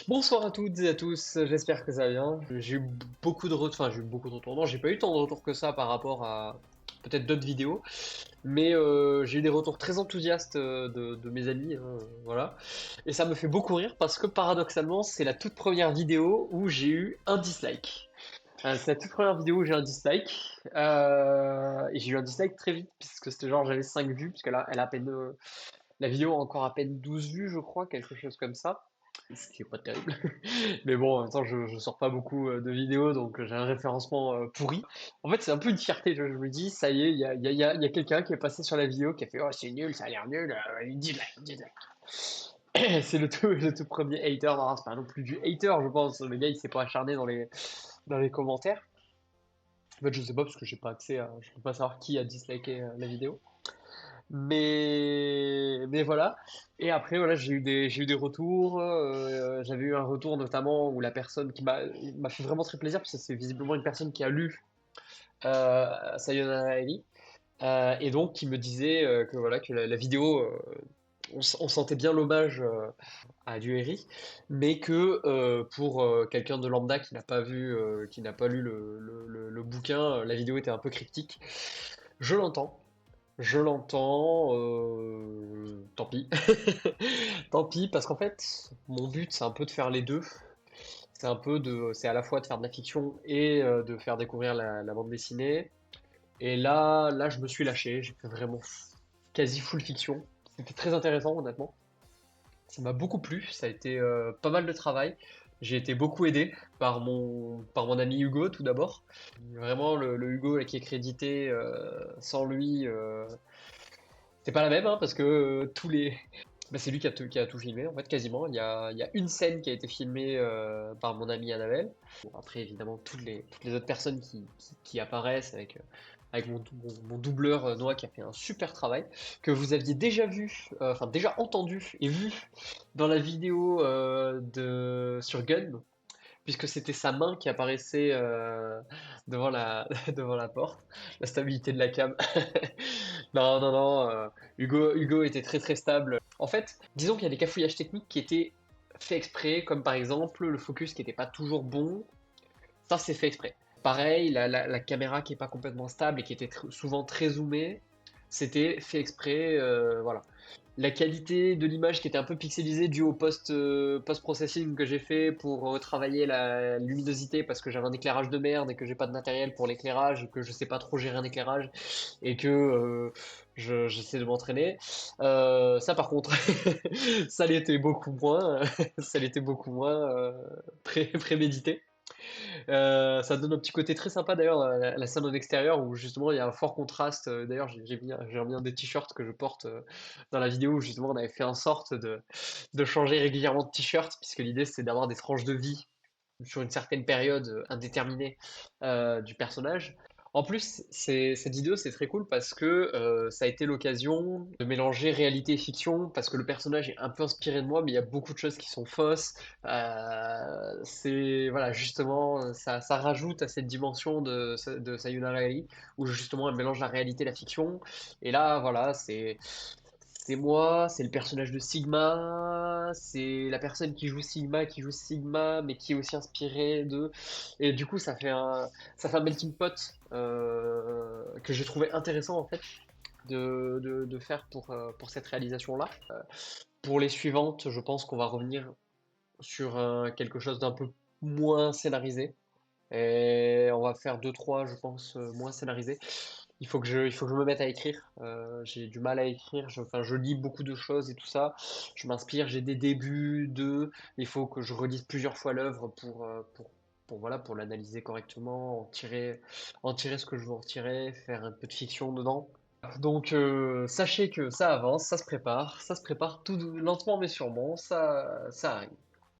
Bonsoir à toutes et à tous, j'espère que ça va bien. J'ai eu beaucoup de retours, enfin j'ai eu beaucoup de retours. Non, j'ai pas eu tant de retours que ça par rapport à peut-être d'autres vidéos, mais j'ai eu des retours très enthousiastes de mes amis, hein, voilà. Et ça me fait beaucoup rire parce que paradoxalement, c'est la toute première vidéo où j'ai eu un dislike. C'est la toute première vidéo où j'ai un dislike, et j'ai eu un dislike très vite puisque c'était genre j'avais 5 vues, puisque là elle a à peine, la vidéo a encore à peine 12 vues je crois, quelque chose comme ça. Ce qui est pas terrible. Mais bon, en même temps, je sors pas beaucoup de vidéos, donc j'ai un référencement pourri. En fait, c'est un peu une fierté. Je me dis, ça y est, il y a quelqu'un qui est passé sur la vidéo qui a fait oh, c'est nul, ça a l'air nul, dislike, dislike. C'est le tout premier hater. Non, c'est pas non plus du hater, je pense. Le gars, il s'est pas acharné dans les commentaires. En fait, je sais pas parce que j'ai pas accès à. Je peux pas savoir qui a disliké la vidéo. Mais voilà. Et après, voilà, j'ai eu des retours. J'avais eu un retour notamment où la personne qui m'a fait vraiment très plaisir, parce que c'est visiblement une personne qui a lu Sayonara Eli, et donc qui me disait que voilà que la vidéo, on sentait bien l'hommage à du Eri, mais que pour quelqu'un de lambda qui n'a pas vu, qui n'a pas lu le bouquin, la vidéo était un peu cryptique. Je l'entends. Je l'entends, tant pis. Tant pis, parce qu'en fait, mon but, c'est un peu de faire les deux. C'est à la fois de faire de la fiction et de faire découvrir la bande dessinée. Et là, je me suis lâché. J'ai fait vraiment quasi full fiction. C'était très intéressant, honnêtement. Ça m'a beaucoup plu. Ça a été pas mal de travail. J'ai été beaucoup aidé par mon ami Hugo, tout d'abord. Vraiment, le Hugo là, qui est crédité, sans lui, c'est pas la même, hein, parce que bah, c'est lui qui a tout filmé, en fait, quasiment. Il y a une scène qui a été filmée par mon ami Annabelle. Bon, après, évidemment, toutes les autres personnes qui apparaissent avec mon doubleur Noah qui a fait un super travail, que vous aviez déjà vu, enfin déjà entendu et vu dans la vidéo sur Gun, puisque c'était sa main qui apparaissait devant devant la porte. La stabilité de la cam. Non, non, non. Hugo était très très stable. En fait, disons qu'il y a des cafouillages techniques qui étaient faits exprès, comme par exemple le focus qui n'était pas toujours bon. Ça, c'est fait exprès. Pareil, la caméra qui est pas complètement stable et qui était souvent très zoomée, c'était fait exprès. Voilà. La qualité de l'image qui était un peu pixelisée due au post-processing que j'ai fait pour retravailler la luminosité parce que j'avais un éclairage de merde et que j'ai pas de matériel pour l'éclairage et que je sais pas trop gérer un éclairage et que j'essaie de m'entraîner. Ça par contre, ça l'était beaucoup moins, ça l'était beaucoup moins prémédité. Ça donne un petit côté très sympa d'ailleurs la scène en extérieur où justement il y a un fort contraste. D'ailleurs j'ai remis un des t-shirts que je porte dans la vidéo où justement on avait fait en sorte de changer régulièrement de t-shirt puisque l'idée c'est d'avoir des tranches de vie sur une certaine période indéterminée du personnage. En plus, cette vidéo, c'est très cool parce que ça a été l'occasion de mélanger réalité et fiction, parce que le personnage est un peu inspiré de moi, mais il y a beaucoup de choses qui sont fausses. Voilà, justement, ça rajoute à cette dimension de Sayonara Eri, où justement elle mélange la réalité et la fiction. Et là, voilà, c'est moi, c'est le personnage de Sigma, c'est la personne qui joue Sigma, mais qui est aussi inspirée de. Et du coup, ça fait un melting pot que j'ai trouvé intéressant en fait de faire pour cette réalisation-là. Pour les suivantes, je pense qu'on va revenir sur quelque chose d'un peu moins scénarisé. Et on va faire deux, trois, je pense, moins scénarisés. Il faut que je me mette à écrire. J'ai du mal à écrire. Enfin, je lis beaucoup de choses et tout ça. Je m'inspire, j'ai des débuts de. Il faut que je relise plusieurs fois l'œuvre voilà, pour l'analyser correctement, en tirer ce que je veux en tirer, faire un peu de fiction dedans. Donc, sachez que ça avance, ça se prépare tout lentement mais sûrement, ça arrive.